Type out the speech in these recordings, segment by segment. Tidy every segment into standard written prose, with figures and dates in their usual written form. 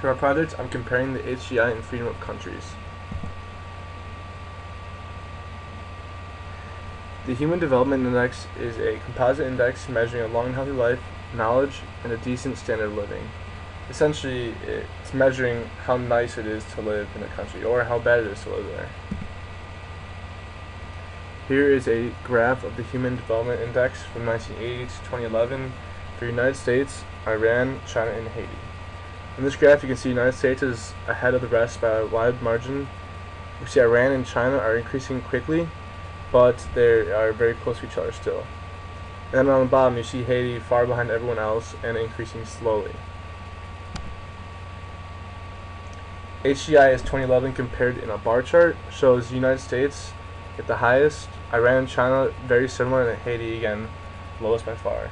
For our project, I'm comparing the HDI and freedom of countries. The Human Development Index is a composite index measuring a long and healthy life, knowledge, and a decent standard of living. Essentially, it's measuring how nice it is to live in a country, or how bad it is to live there. Here is a graph of the Human Development Index from 1980 to 2011 for the United States, Iran, China, and Haiti. In this graph, you can see the United States is ahead of the rest by a wide margin. You see Iran and China are increasing quickly, but they are very close to each other still. And then on the bottom, you see Haiti far behind everyone else and increasing slowly. HDI as 2011 compared in a bar chart shows the United States at the highest, Iran and China very similar, and Haiti again lowest by far.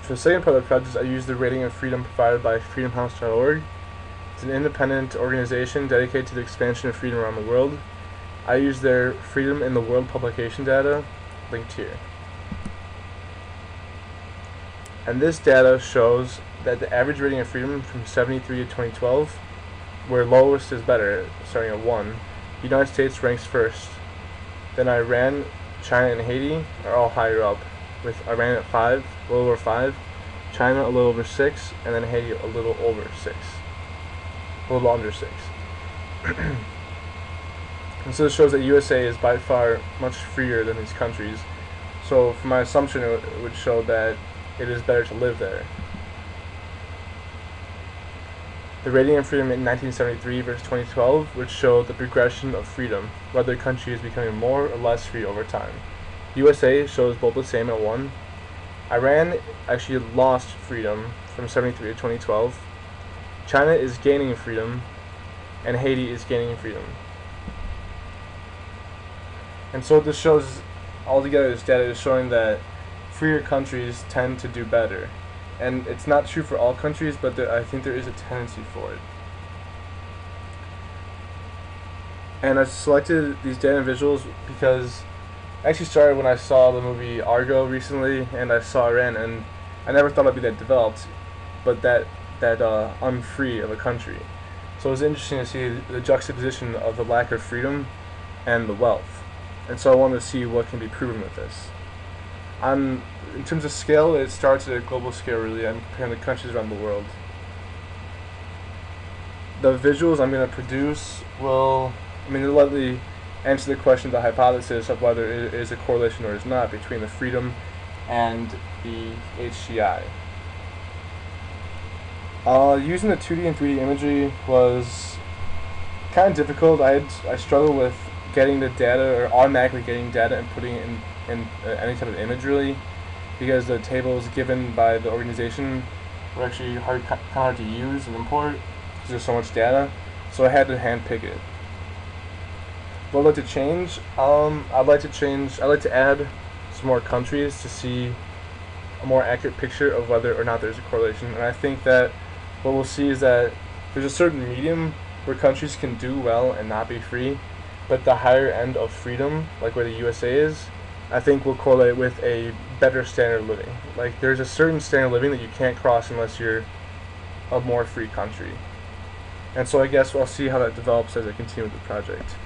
For the second part of the project, I used the rating of freedom provided by freedomhouse.org. It's an independent organization dedicated to the expansion of freedom around the world. I used their Freedom in the World publication data, linked here. And this data shows that the average rating of freedom from 73 to 2012, where lowest is better, starting at 1, the United States ranks first. Then Iran, China, and Haiti are all higher up, with Iran at 5, a little over 5, China a little over 6, and then Haiti a little over 6. A little under 6. And so this shows that USA is by far much freer than these countries. So from my assumption, it would show that it is better to live there. The rating of freedom in 1973 versus 2012 would show the progression of freedom, whether a country is becoming more or less free over time. USA shows both the same at 1. Iran actually lost freedom from 73 to 2012. China is gaining freedom, and Haiti is gaining freedom. And so this shows, altogether, this data is showing that freer countries tend to do better. And it's not true for all countries, but I think there is a tendency for it. And I selected these data and visuals because I actually started when I saw the movie Argo recently, and I saw Iran, and I never thought I'd be that developed, but that unfree of a country. So it was interesting to see the juxtaposition of the lack of freedom and the wealth. And so I wanted to see what can be proven with this. In terms of scale, it starts at a global scale, really. I'm comparing the countries around the world. The visuals I'm going to produce will, they'll likely answer the question of the hypothesis of whether it is a correlation or is not between the freedom and the HDI. Using the 2D and 3D imagery was kind of difficult. I struggled with getting the data, or automatically getting data and putting it in any type of image, really, because the tables given by the organization were actually kind of hard to use and import because there's so much data. So I had to hand pick it. What I'd like to change, I'd like to add some more countries to see a more accurate picture of whether or not there's a correlation. And I think that what we'll see is that there's a certain medium where countries can do well and not be free, but the higher end of freedom, like where the USA is, I think will correlate with a better standard of living. Like, there's a certain standard of living that you can't cross unless you're a more free country. And so I guess we'll see how that develops as I continue with the project.